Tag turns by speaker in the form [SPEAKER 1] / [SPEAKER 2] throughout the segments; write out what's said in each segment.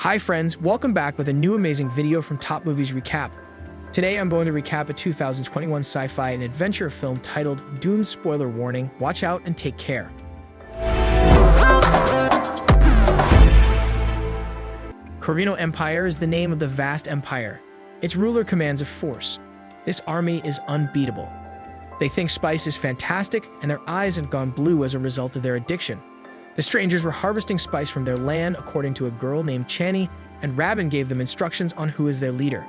[SPEAKER 1] Hi friends, welcome back with a new amazing video from Top Movies Recap. Today I'm going to recap a 2021 sci-fi and adventure film titled Dune. Spoiler warning, watch out and take care. Corvino Empire is the name of the vast empire. Its ruler commands a force. This army is unbeatable. They think spice is fantastic, and their eyes have gone blue as a result of their addiction. The strangers were harvesting spice from their land according to a girl named Chani, and Rabin gave them instructions on who is their leader.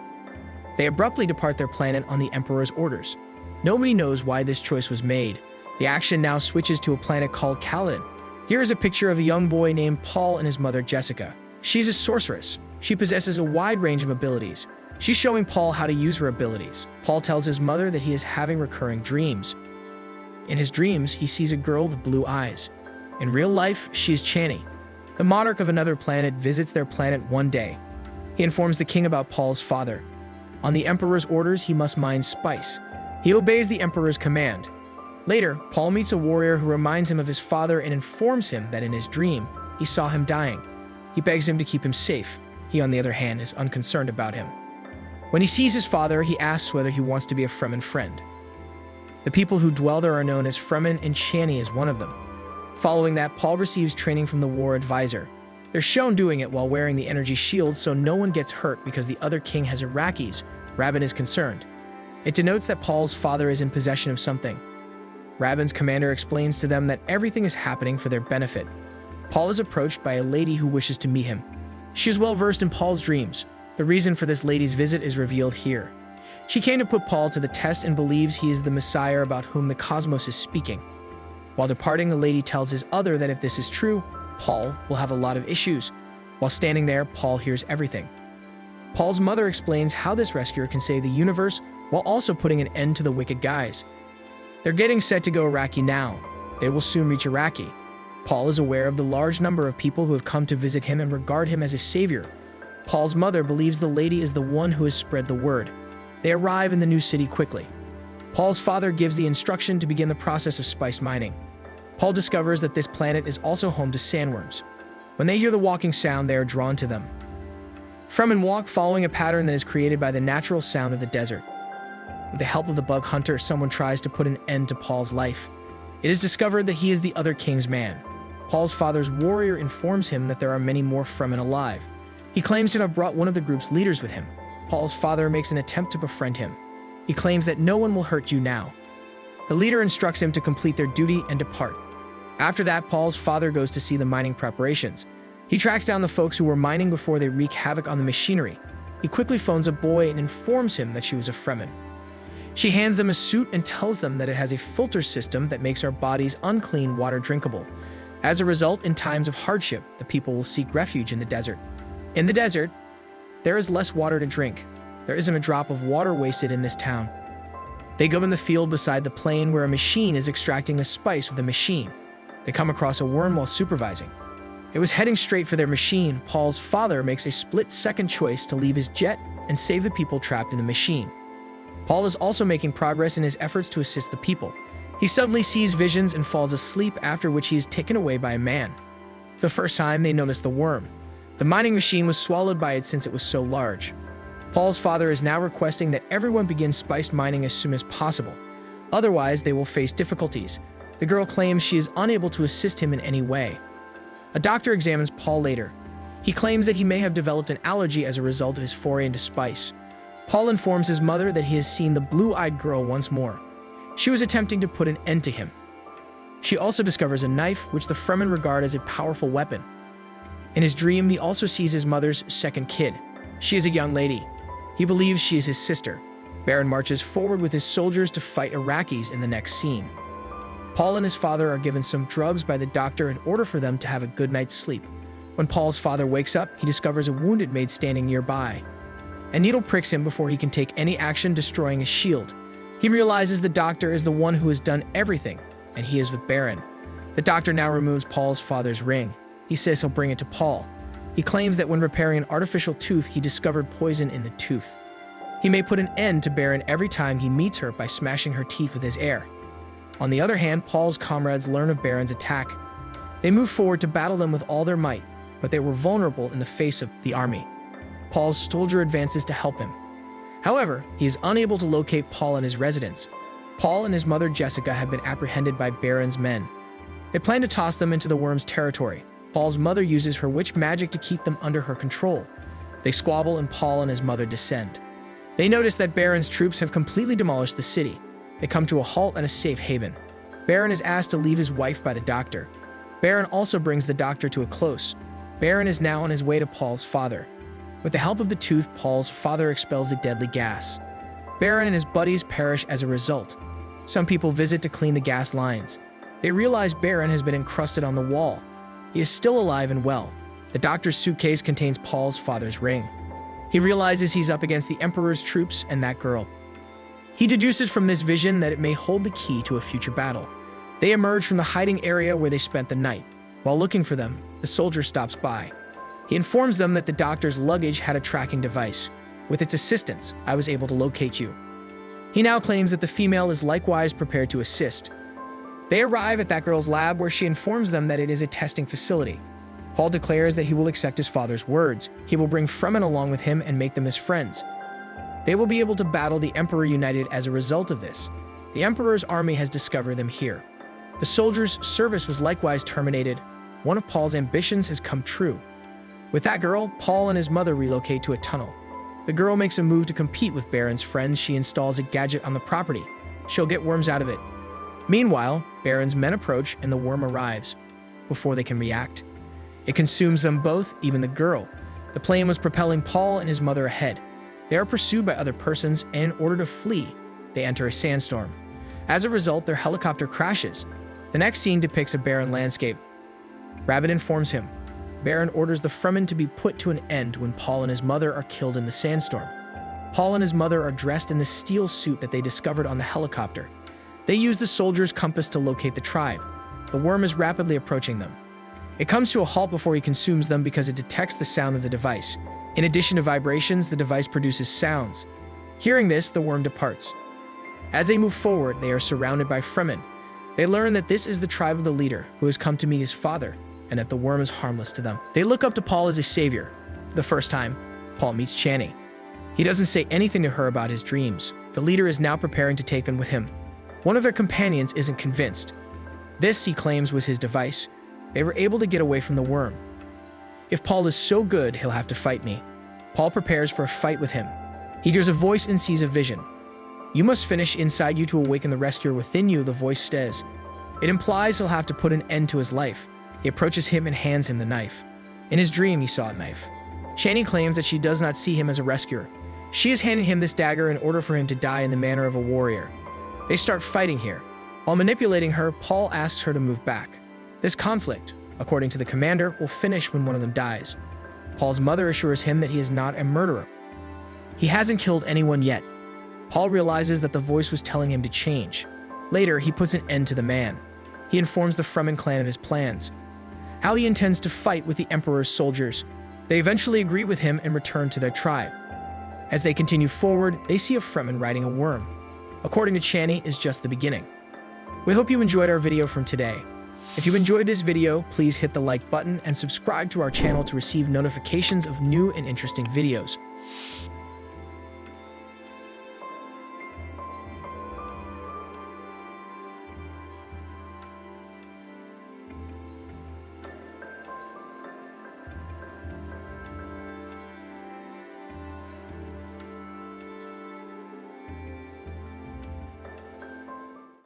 [SPEAKER 1] They abruptly depart their planet on the Emperor's orders. Nobody knows why this choice was made. The action now switches to a planet called Caladan. Here is a picture of a young boy named Paul and his mother Jessica. She's a sorceress. She possesses a wide range of abilities. She's showing Paul how to use her abilities. Paul tells his mother that he is having recurring dreams. In his dreams, he sees a girl with blue eyes. In real life, she's Chani. The monarch of another planet visits their planet one day. He informs the king about Paul's father. On the Emperor's orders, he must mine spice. He obeys the Emperor's command. Later, Paul meets a warrior who reminds him of his father and informs him that in his dream, he saw him dying. He begs him to keep him safe. He, on the other hand, is unconcerned about him. When he sees his father, he asks whether he wants to be a Fremen friend. The people who dwell there are known as Fremen, and Chani is one of them. Following that, Paul receives training from the war advisor. They're shown doing it while wearing the energy shield so no one gets hurt because the other king has Iraqis. Rabin is concerned. It denotes that Paul's father is in possession of something. Rabin's commander explains to them that everything is happening for their benefit. Paul is approached by a lady who wishes to meet him. She is well versed in Paul's dreams. The reason for this lady's visit is revealed here. She came to put Paul to the test and believes he is the Messiah about whom the cosmos is speaking. While departing, the lady tells his other that if this is true, Paul will have a lot of issues. While standing there, Paul hears everything. Paul's mother explains how this rescuer can save the universe while also putting an end to the wicked guys. They're getting set to go Iraqi now. They will soon reach Iraqi. Paul is aware of the large number of people who have come to visit him and regard him as a savior. Paul's mother believes the lady is the one who has spread the word. They arrive in the new city quickly. Paul's father gives the instruction to begin the process of spice mining. Paul discovers that this planet is also home to sandworms. When they hear the walking sound, they are drawn to them. Fremen walk following a pattern that is created by the natural sound of the desert. With the help of the bug hunter, someone tries to put an end to Paul's life. It is discovered that he is the other king's man. Paul's father's warrior informs him that there are many more Fremen alive. He claims to have brought one of the group's leaders with him. Paul's father makes an attempt to befriend him. He claims that no one will hurt you now. The leader instructs him to complete their duty and depart. After that, Paul's father goes to see the mining preparations. He tracks down the folks who were mining before they wreak havoc on the machinery. He quickly phones a boy and informs him that she was a Fremen. She hands them a suit and tells them that it has a filter system that makes our bodies' unclean water drinkable. As a result, in times of hardship, the people will seek refuge in the desert. In the desert, there is less water to drink. There isn't a drop of water wasted in this town. They go in the field beside the plain where a machine is extracting the spice with the machine. They come across a worm while supervising. It was heading straight for their machine. Paul's father makes a split-second choice to leave his jet and save the people trapped in the machine. Paul is also making progress in his efforts to assist the people. He suddenly sees visions and falls asleep, after which he is taken away by a man. For the first time, they notice the worm. The mining machine was swallowed by it since it was so large. Paul's father is now requesting that everyone begin spice mining as soon as possible. Otherwise, they will face difficulties. The girl claims she is unable to assist him in any way. A doctor examines Paul later. He claims that he may have developed an allergy as a result of his foray into spice. Paul informs his mother that he has seen the blue-eyed girl once more. She was attempting to put an end to him. She also discovers a knife, which the Fremen regard as a powerful weapon. In his dream, he also sees his mother's second kid. She is a young lady. He believes she is his sister. Baron marches forward with his soldiers to fight Iraqis in the next scene. Paul and his father are given some drugs by the doctor in order for them to have a good night's sleep. When Paul's father wakes up, he discovers a wounded maid standing nearby. A needle pricks him before he can take any action, destroying his shield. He realizes the doctor is the one who has done everything, and he is with Baron. The doctor now removes Paul's father's ring. He says he'll bring it to Paul. He claims that when repairing an artificial tooth, he discovered poison in the tooth. He may put an end to Baron every time he meets her by smashing her teeth with his air. On the other hand, Paul's comrades learn of Baron's attack. They move forward to battle them with all their might. but they were vulnerable in the face of the army. Paul's soldier advances to help him. However, he is unable to locate Paul and his residence. Paul and his mother Jessica have been apprehended by Baron's men. They plan to toss them into the worm's territory. Paul's mother uses her witch magic to keep them under her control. They squabble and Paul and his mother descend. They notice that Baron's troops have completely demolished the city. They come to a halt at a safe haven. Baron is asked to leave his wife by the doctor. Baron also brings the doctor to a close. Baron is now on his way to Paul's father. With the help of the tooth, Paul's father expels the deadly gas. Baron and his buddies perish as a result. Some people visit to clean the gas lines. They realize Baron has been encrusted on the wall. He is still alive and well. The doctor's suitcase contains Paul's father's ring. He realizes he's up against the Emperor's troops and that girl. He deduces from this vision that it may hold the key to a future battle. They emerge from the hiding area where they spent the night. While looking for them, the soldier stops by. He informs them that the doctor's luggage had a tracking device. With its assistance, I was able to locate you. He now claims that the female is likewise prepared to assist. They arrive at that girl's lab where she informs them that it is a testing facility. Paul declares that he will accept his father's words. He will bring Fremen along with him and make them his friends. They will be able to battle the Emperor united as a result of this. The Emperor's army has discovered them here. The soldier's service was likewise terminated. One of Paul's ambitions has come true. With that girl, Paul and his mother relocate to a tunnel. The girl makes a move to compete with Baron's friends. She installs a gadget on the property. She'll get worms out of it. Meanwhile, Baron's men approach and the worm arrives. Before they can react, it consumes them both, even the girl. The plane was propelling Paul and his mother ahead. They are pursued by other persons, and in order to flee, they enter a sandstorm. As a result, their helicopter crashes. The next scene depicts a barren landscape. Rabbit informs him. Baron orders the Fremen to be put to an end when Paul and his mother are killed in the sandstorm. Paul and his mother are dressed in the steel suit that they discovered on the helicopter. They use the soldier's compass to locate the tribe. The worm is rapidly approaching them. It comes to a halt before he consumes them because it detects the sound of the device. In addition to vibrations, the device produces sounds. Hearing this, the worm departs. As they move forward, they are surrounded by Fremen. They learn that this is the tribe of the leader, who has come to meet his father, and that the worm is harmless to them. They look up to Paul as a savior. The first time, Paul meets Chani. He doesn't say anything to her about his dreams. The leader is now preparing to take them with him. One of their companions isn't convinced. This, he claims, was his device. They were able to get away from the worm. If Paul is so good, he'll have to fight me. Paul prepares for a fight with him. He hears a voice and sees a vision. You must finish inside you to awaken the rescuer within you, the voice says. It implies he'll have to put an end to his life. He approaches him and hands him the knife. In his dream, he saw a knife. Chani claims that she does not see him as a rescuer. She has handed him this dagger in order for him to die in the manner of a warrior. They start fighting here. While manipulating her, Paul asks her to move back. This conflict, according to the commander, will finish when one of them dies. Paul's mother assures him that he is not a murderer. He hasn't killed anyone yet. Paul realizes that the voice was telling him to change. Later, he puts an end to the man. He informs the Fremen clan of his plans, how he intends to fight with the Emperor's soldiers. They eventually agree with him and return to their tribe. As they continue forward, they see a Fremen riding a worm. According to Chani, is just the beginning. We hope you enjoyed our video from today. If you enjoyed this video, please hit the like button and subscribe to our channel to receive notifications of new and interesting videos.